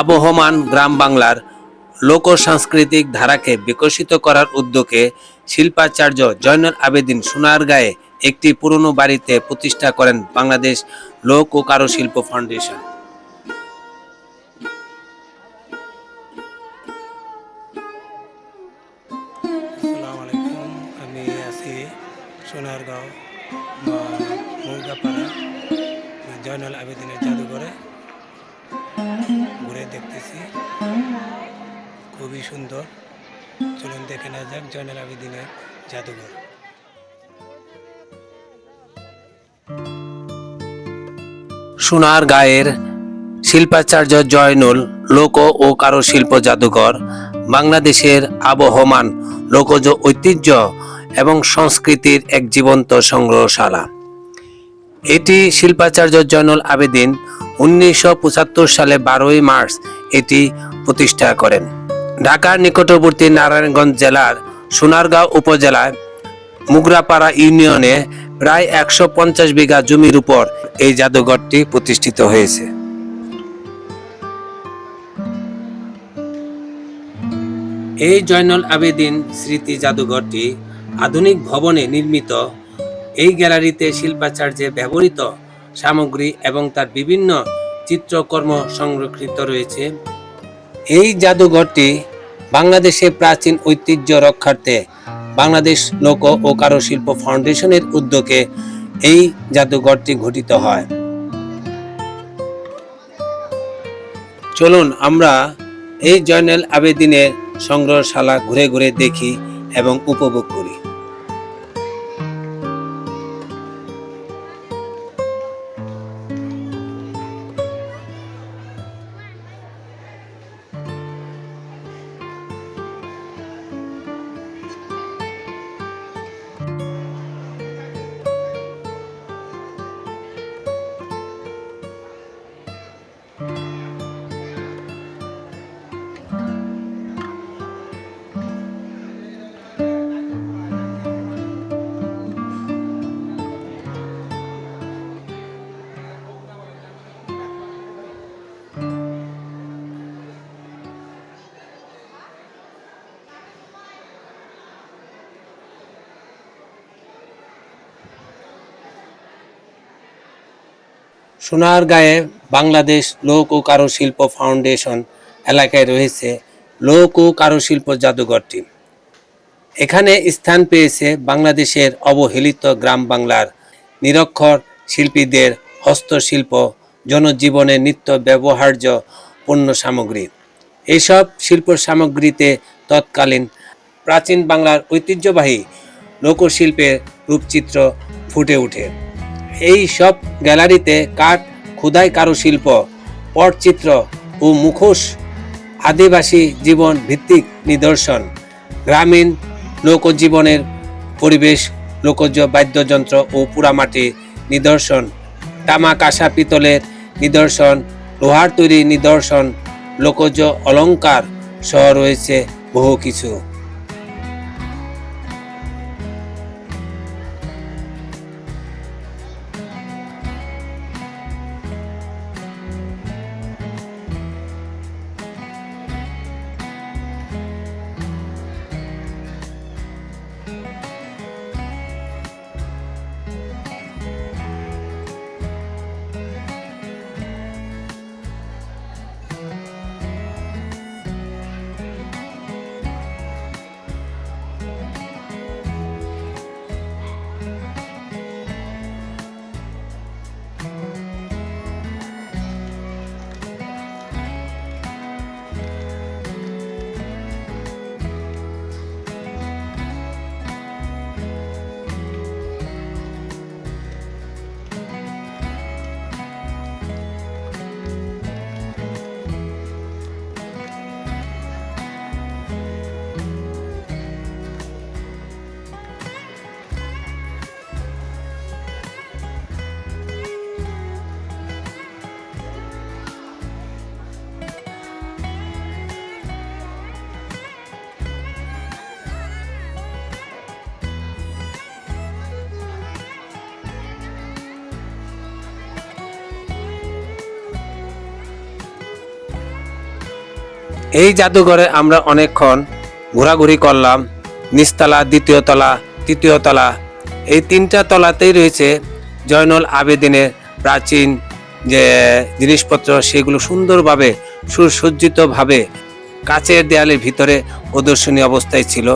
আবহমান গ্রাম বাংলার লোক সাংস্কৃতিক ধারাকে বিকশিত করার উদ্যোগে শিল্পাচার্য জয়নুল আবেদিন সোনারগাঁয়ে একটি পুরনো বাড়িতে প্রতিষ্ঠা করেন বাংলাদেশ লোক ও কারুশিল্প ফাউন্ডেশন। আসসালামু আলাইকুম। আমি আছি সোনারগাঁও মুরগাপাড়া জয়নুল আবেদিনের জাদুঘরে ঘুরে দেখতেছি, খুবই সুন্দর। চলুন দেখে না যাক জয়নুল আবেদিনের জাদুঘর। সোনারগাঁয়ের শিল্পাচার্য জয়নুল লোক ও কারুশিল্প জাদুঘর বাংলাদেশের আবহমান লোকজ ঐতিহ্য এবং সংস্কৃতির এক জীবন্ত সংগ্রহশালা। এটি শিল্পাচার্য জয়নুল আবেদিন 1975 সালে 12ই মার্চ এটি প্রতিষ্ঠা করেন। ঢাকার নিকটবর্তী নারায়ণগঞ্জ জেলার সোনারগাঁও উপজেলায় মুগরাপাড়া ইউনিয়নে প্রায় 150 বিঘা জমির উপর এই জাদুঘরটি প্রতিষ্ঠিত হয়েছে। এই জয়নুল আবেদিন স্মৃতি জাদুঘরটি আধুনিক ভবনে নির্মিত। এই গ্যালারিতে শিল্পাচার্যের ব্যবহৃত সামগ্রী এবং তার বিভিন্ন চিত্রকর্ম সংরক্ষিত রয়েছে। এই জাদুঘরটি বাংলাদেশের প্রাচীন ঐতিহ্য রক্ষার্থে বাংলাদেশ লোক ও কারুশিল্প ফাউন্ডেশনের উদ্যোগে এই জাদুঘরটি গঠিত হয়। চলুন আমরা এই জয়নুল আবেদিনের সংগ্রহশালা ঘুরে ঘুরে দেখি এবং উপভোগ করি। সোনারগাঁয়ে বাংলাদেশ লোক ও কারুশিল্প ফাউন্ডেশন এলাকায় রয়েছে লোক ও কারুশিল্প জাদুঘরটি। এখানে স্থান পেয়েছে বাংলাদেশের অবহেলিত গ্রাম বাংলার নিরক্ষর শিল্পীদের হস্তশিল্প, জনজীবনে নিত্য ব্যবহার্য পণ্য সামগ্রী। এইসব শিল্প সামগ্রীতে তৎকালীন প্রাচীন বাংলার ঐতিহ্যবাহী লোকশিল্পের রূপচিত্র ফুটে ওঠে। এই সব গ্যালারিতে কাঠ খোদাই কারুশিল্প, পটচিত্র ও মুখোশ, আদিবাসী জীবন ভিত্তিক নিদর্শন, গ্রামীণ লোকজীবনের পরিবেশ, লোকজ বাদ্যযন্ত্র ও পোড়ামাটির নিদর্শন, তামা কাঁসা পিতলের নিদর্শন, লোহার তৈরি নিদর্শন, লোকজ অলংকার সহ রয়েছে বহু কিছু। এই জাদুঘরে আমরা অনেকক্ষণ ঘোরাঘুরি করলাম। নিচতলা, দ্বিতীয় তলা, তৃতীয় তলা, এই তিনটা তলাতেই রয়েছে জয়নুল আবেদিনের প্রাচীন যে জিনিসপত্র, সেগুলো সুন্দরভাবে সুসজ্জিতভাবে কাচের দেয়ালের ভিতরে প্রদর্শনী অবস্থায় ছিল।